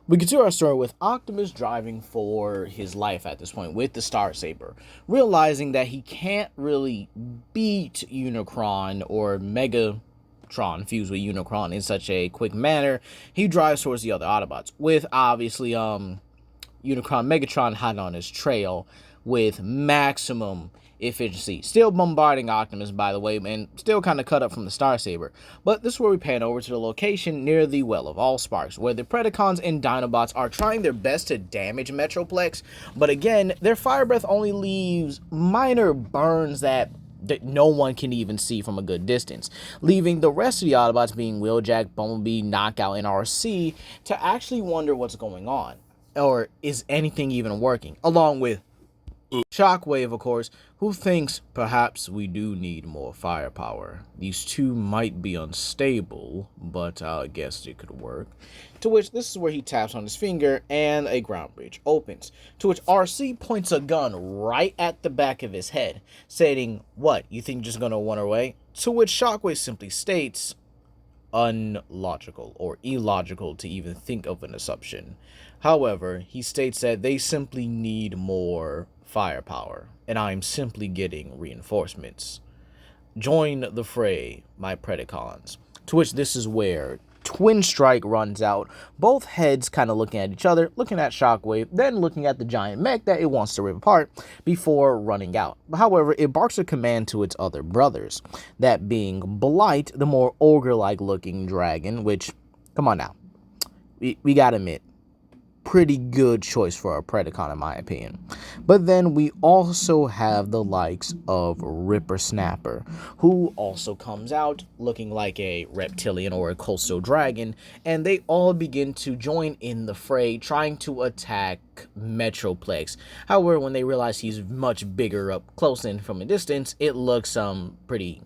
We continue our story with Optimus driving for his life at this point with the Star Saber, realizing that he can't really beat Unicron or Megatron fused with Unicron in such a quick manner. He drives towards the other Autobots, with obviously Unicron Megatron hot on his trail with maximum efficiency. Still bombarding Optimus, by the way, and still kind of cut up from the Star Saber. But this is where we pan over to the location near the Well of Allsparks, where the Predacons and Dinobots are trying their best to damage Metroplex, but again, their fire breath only leaves minor burns that no one can even see from a good distance, leaving the rest of the Autobots, being Wheeljack, Bumblebee, Knockout, and RC, to actually wonder what's going on, or is anything even working, along with Shockwave, of course, who thinks perhaps we do need more firepower. These two might be unstable, but I guess it could work. To which this is where he taps on his finger and a ground bridge opens. To which RC points a gun right at the back of his head, stating, "What, you think you're just gonna run away?" To which Shockwave simply states, "Unlogical or illogical to even think of an assumption." However, he states that they simply need more firepower, and I'm simply getting reinforcements. Join the fray, my Predacons. To which this is where Twin Strike runs out, both heads kind of looking at each other, looking at Shockwave, then looking at the giant mech that it wants to rip apart before running out. However, it barks a command to its other brothers, that being Blight, the more ogre-like looking dragon, which, come on now, we gotta admit, pretty good choice for a Predacon in my opinion. But then we also have the likes of Ripper Snapper, who also comes out looking like a reptilian or a coastal dragon, and they all begin to join in the fray trying to attack Metroplex. However, when they realize he's much bigger up close and from a distance, it looks pretty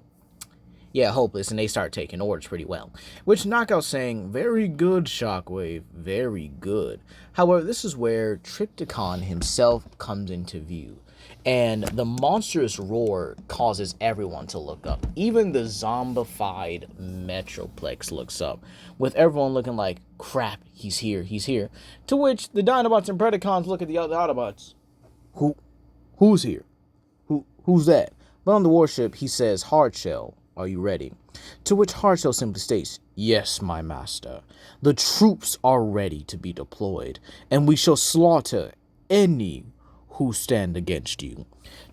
hopeless, and they start taking orders pretty well. Which Knockout saying, "Very good, Shockwave, very good." However, this is where Trypticon himself comes into view, and the monstrous roar causes everyone to look up. Even the zombified Metroplex looks up, with everyone looking like, "Crap, he's here, he's here." To which the Dinobots and Predacons look at the other Autobots. Who's here? Who's that? But on the warship, he says, "Hardshell, are you ready?" To which Hardshell simply states, "Yes, my master. The troops are ready to be deployed, and we shall slaughter any who stand against you."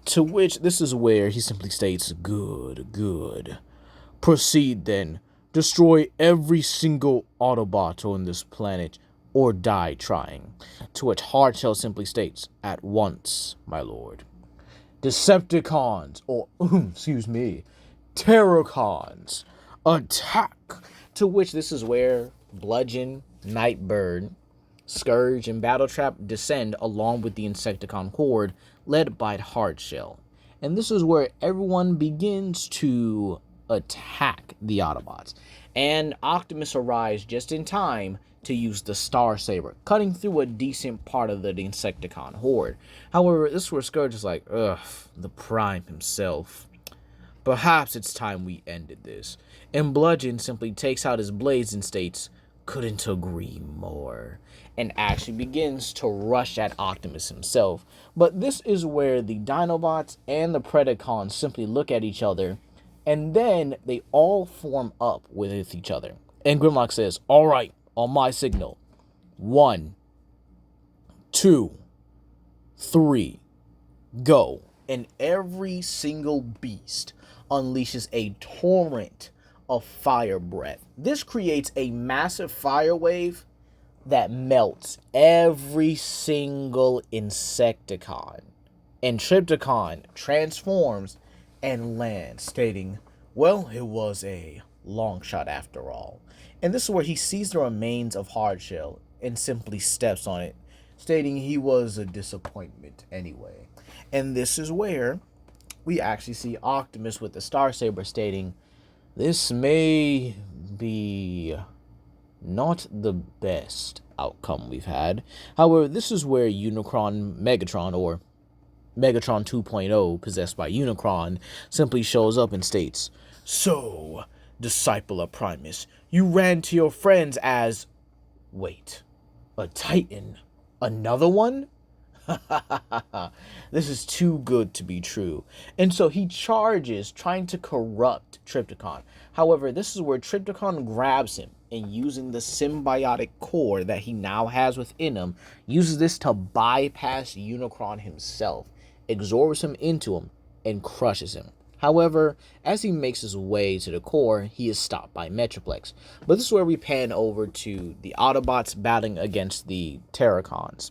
To which this is where he simply states, "Good, good. Proceed then. Destroy every single Autobot on this planet, or die trying." To which Hardshell simply states, "At once, my lord." Decepticons, or, excuse me, Terrorcons, attack! To which this is where Bludgeon, Nightbird, Scourge, and Battletrap descend along with the Insecticon horde led by Hardshell. And this is where everyone begins to attack the Autobots. And Optimus arrives just in time to use the Star Saber, cutting through a decent part of the Insecticon horde. However, this is where Scourge is like, "Ugh, the Prime himself. Perhaps it's time we ended this." And Bludgeon simply takes out his blades and states, "Couldn't agree more," and actually begins to rush at Optimus himself. But this is where the Dinobots and the Predacons simply look at each other, and then they all form up with each other. And Grimlock says, "All right, on my signal. 1, 2, 3, go." And every single beast unleashes a torrent of fire breath. This creates a massive fire wave that melts every single Insecticon. And Trypticon transforms and lands, stating, "Well, it was a long shot after all." And this is where he sees the remains of Hardshell and simply steps on it, stating he was a disappointment anyway. And this is where we actually see Optimus with the Star Saber stating, "This may be not the best outcome we've had." However, this is where Unicron Megatron, or Megatron 2.0 possessed by Unicron, simply shows up and states, "So, Disciple of Primus, you ran to your friends as..." Wait, A Titan? Another one? This is too good to be true. And so he charges, trying to corrupt Trypticon. However, this is where Trypticon grabs him and, using the symbiotic core that he now has within him, uses this to bypass Unicron himself, absorbs him into him, and crushes him. However, as he makes his way to the core, he is stopped by Metroplex. But this is where we pan over to the Autobots battling against the Terrorcons.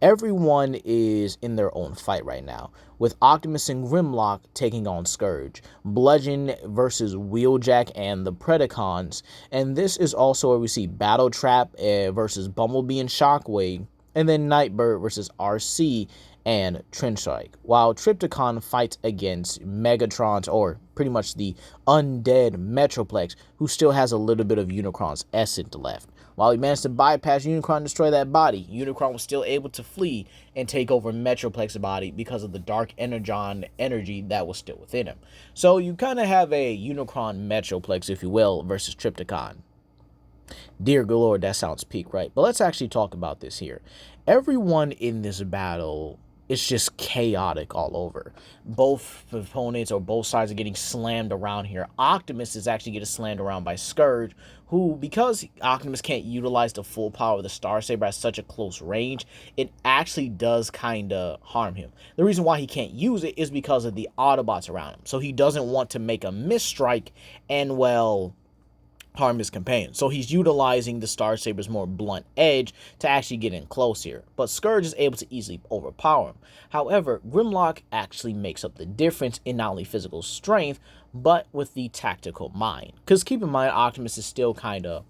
Everyone is in their own fight right now, with Optimus and Grimlock taking on Scourge, Bludgeon versus Wheeljack and the Predacons, and this is also where we see Battletrap versus Bumblebee and Shockwave, and then Nightbird versus RC and Trenchstrike, while Trypticon fights against Megatron's, or pretty much the undead Metroplex, who still has a little bit of Unicron's essence left. While he managed to bypass Unicron and destroy that body, Unicron was still able to flee and take over Metroplex's body because of the dark energon energy that was still within him. So you kind of have a Unicron Metroplex, if you will, versus Trypticon. Dear Lord, that sounds peak, right? But let's actually talk about this here. Everyone in this battle, it's just chaotic all over. Both opponents or both sides are getting slammed around here. Optimus is actually getting slammed around by Scourge, who, because Optimus can't utilize the full power of the Starsaber at such a close range, it actually does kind of harm him. The reason why he can't use it is because of the Autobots around him. So he doesn't want to make a misstrike and, well, harm his companion. So he's utilizing the Starsaber's more blunt edge to actually get in close here. But Scourge is able to easily overpower him. However, Grimlock actually makes up the difference in not only physical strength, but with the tactical mind. Because keep in mind, Optimus is still kind of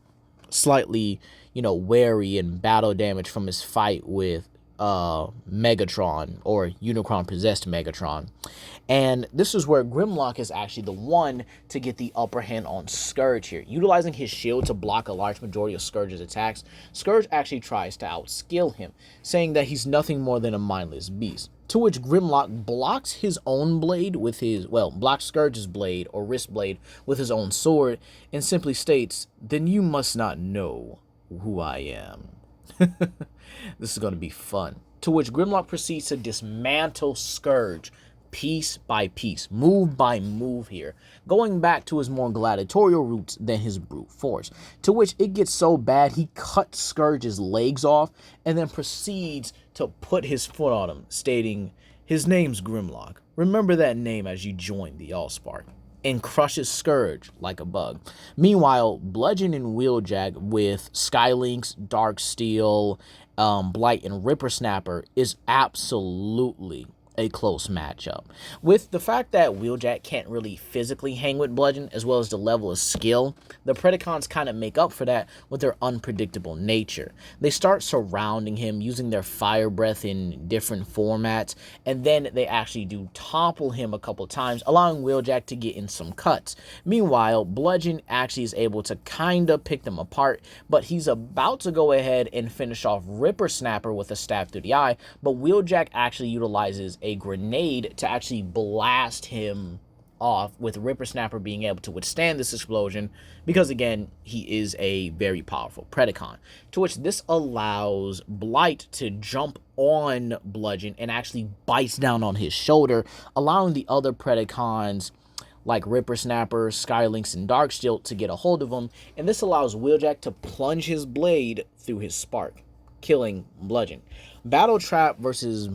slightly, wary and battle damage from his fight with Megatron, or Unicron possessed Megatron. And this is where Grimlock is actually the one to get the upper hand on Scourge here. Utilizing his shield to block a large majority of Scourge's attacks, Scourge actually tries to outskill him, saying that he's nothing more than a mindless beast. To which Grimlock blocks his own blade with his, blocks Scourge's blade or wrist blade with his own sword, and simply states, "Then you must not know who I am." This is going to be fun. To which Grimlock proceeds to dismantle Scourge piece by piece, move by move here, going back to his more gladiatorial roots than his brute force. To which it gets so bad, he cuts Scourge's legs off and then proceeds to put his foot on him, stating, "His name's Grimlock. Remember that name as you join the Allspark," and crushes Scourge like a bug. Meanwhile, Bludgeon and Wheeljack with Skylynx, Darksteel, Blight, and Rippersnapper is absolutely a close matchup. With the fact that Wheeljack can't really physically hang with Bludgeon, as well as the level of skill, the Predacons kind of make up for that with their unpredictable nature. They start surrounding him, using their fire breath in different formats, and then they actually do topple him a couple times, allowing Wheeljack to get in some cuts. Meanwhile, Bludgeon actually is able to kind of pick them apart, but he's about to go ahead and finish off Rippersnapper with a stab through the eye, but Wheeljack actually utilizes a grenade to actually blast him off, with Rippersnapper being able to withstand this explosion because, again, he is a very powerful Predacon. To which this allows Blight to jump on Bludgeon and actually bites down on his shoulder, allowing the other Predacons like Rippersnapper, Skylynx, and Darksteel to get a hold of him, and this allows Wheeljack to plunge his blade through his spark, killing Bludgeon. Battletrap versus,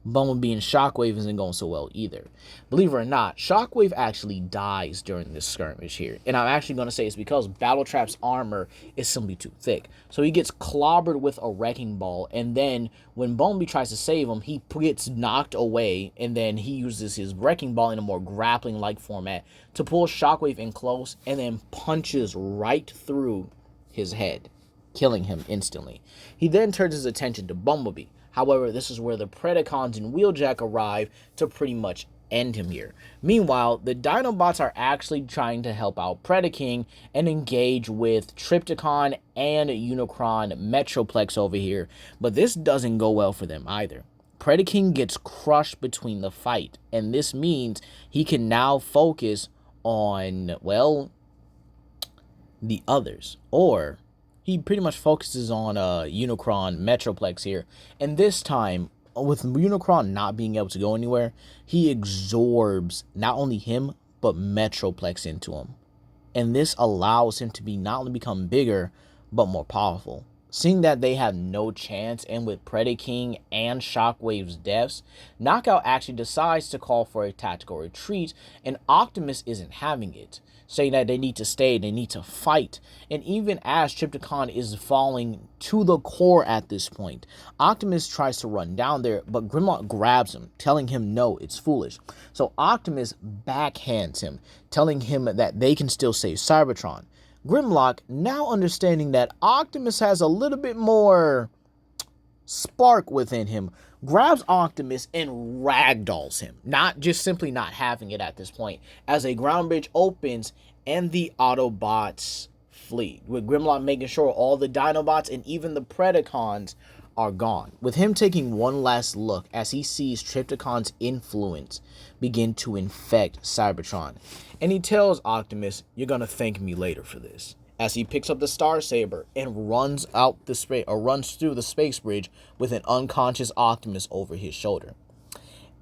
Bumblebee and Shockwave isn't going so well either. Believe it or not, Shockwave actually dies during this skirmish here. And I'm actually going to say it's because Battletrap's armor is simply too thick. So he gets clobbered with a wrecking ball, and then when Bumblebee tries to save him, he gets knocked away, and then he uses his wrecking ball in a more grappling-like format to pull Shockwave in close, and then punches right through his head, killing him instantly. He then turns his attention to Bumblebee. However, this is where the Predacons and Wheeljack arrive to pretty much end him here. Meanwhile, the Dinobots are actually trying to help out Predaking and engage with Trypticon and Unicron Metroplex over here, but this doesn't go well for them either. Predaking gets crushed between the fight, and this means he can now focus on, the others, or he pretty much focuses on Unicron Metroplex here. And this time, with Unicron not being able to go anywhere, he absorbs not only him, but Metroplex into him. And this allows him to be not only become bigger, but more powerful. Seeing that they have no chance, and with Predaking and Shockwave's deaths, Knockout actually decides to call for a tactical retreat, and Optimus isn't having it, saying that they need to stay, they need to fight. And even as Trypticon is falling to the core at this point, Optimus tries to run down there, but Grimlock grabs him, telling him no, it's foolish. So Optimus backhands him, telling him that they can still save Cybertron. Grimlock, now understanding that Optimus has a little bit more spark within him, grabs Optimus and ragdolls him. Not just simply not having it at this point, as a ground bridge opens and the Autobots flee, with Grimlock making sure all the Dinobots and even the Predacons are gone, with him taking one last look as he sees Trypticon's influence begin to infect Cybertron. And he tells Optimus, "You're gonna thank me later for this," as he picks up the Star Saber and runs through the space bridge with an unconscious Optimus over his shoulder.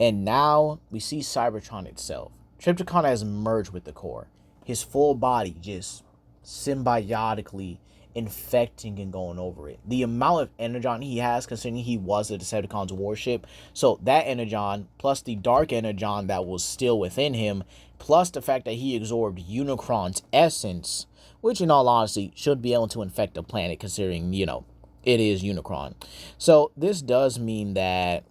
And now we see Cybertron itself. Trypticon has merged with the core, his full body just symbiotically infecting and going over it. The amount of energon he has, considering he was a Decepticon's warship, so that energon plus the dark energon that was still within him, plus the fact that he absorbed Unicron's essence, which in all honesty should be able to infect a planet, considering, you know, it is Unicron. So this does mean that,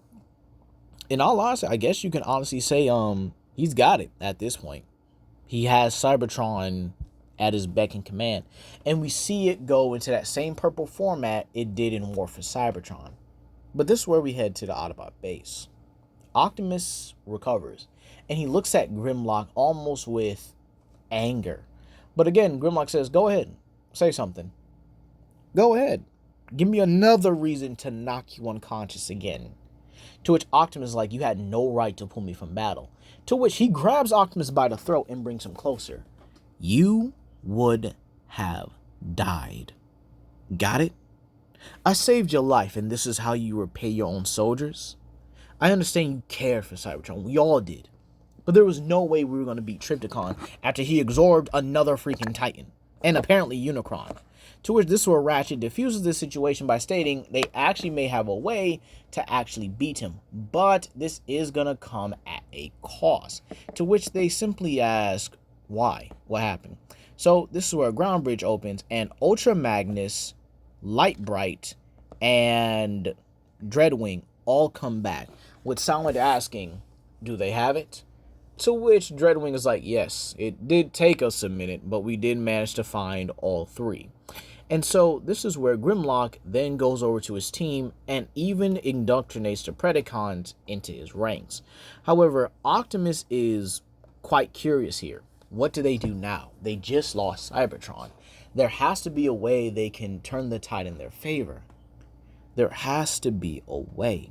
in all honesty, I guess you can honestly say he's got it at this point. He has Cybertron at his beck and command, and we see it go into that same purple format it did in War for Cybertron. But this is where we head to the Autobot base. Optimus recovers, and he looks at Grimlock almost with anger. But again, Grimlock says, "Go ahead, say something. Go ahead. Give me another reason to knock you unconscious again." To which Optimus is like, "You had no right to pull me from battle." To which he grabs Optimus by the throat and brings him closer. "You would have died. Got it? I saved your life, and this is how you repay your own soldiers? I understand you cared for Cybertron. We all did. But there was no way we were going to beat Trypticon after he absorbed another freaking Titan, and apparently Unicron." To which this is where Ratchet diffuses the situation by stating they actually may have a way to actually beat him, but this is going to come at a cost. To which they simply ask, why? What happened? So this is where a ground bridge opens, and Ultra Magnus, Light Bright, and Dreadwing all come back, with Silent asking, "Do they have it?" To which Dreadwing is like, "Yes, it did take us a minute, but we did manage to find all three." And so this is where Grimlock then goes over to his team and even indoctrinates the Predacons into his ranks. However, Optimus is quite curious here. What do they do now? They just lost Cybertron. There has to be a way they can turn the tide in their favor. There has to be a way.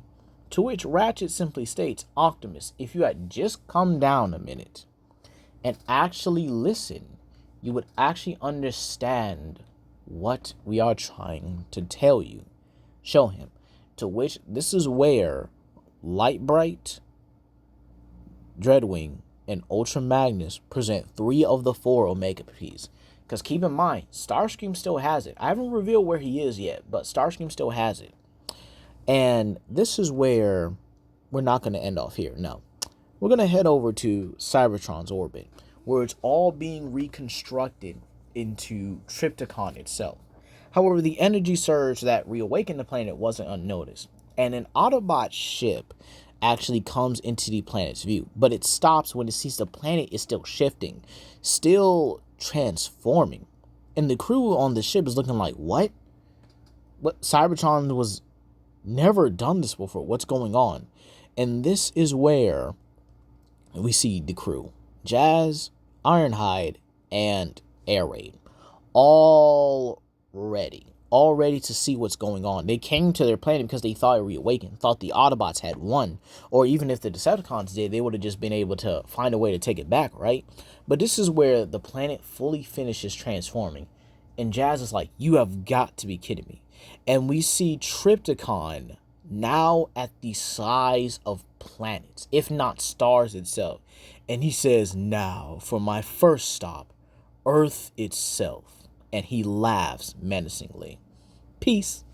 To which Ratchet simply states, "Optimus, if you had just come down a minute and actually listen, you would actually understand what we are trying to tell you. Show him." To which this is where Light Bright, Dreadwing, and Ultra Magnus present 3 of the 4 Omega Ps. Because keep in mind, Starscream still has it. I haven't revealed where he is yet, but Starscream still has it. And this is where we're not going to end off here. No. We're going to head over to Cybertron's orbit, where it's all being reconstructed into Trypticon itself. However, the energy surge that reawakened the planet wasn't unnoticed, and an Autobot ship actually comes into the planet's view, but it stops when it sees the planet is still shifting, still transforming, and the crew on the ship is looking like, what? Cybertron was never done this before. What's going on? And this is where we see the crew, Jazz, Ironhide, and Air Raid, all ready to see what's going on. They came to their planet because they thought it reawakened, thought the Autobots had won, or even if the Decepticons did, they would have just been able to find a way to take it back, right? But this is where the planet fully finishes transforming, And Jazz is like, you have got to be kidding me. And we see Trypticon now at the size of planets, if not stars itself. And he says, now for my first stop, Earth itself. And he laughs menacingly. Peace.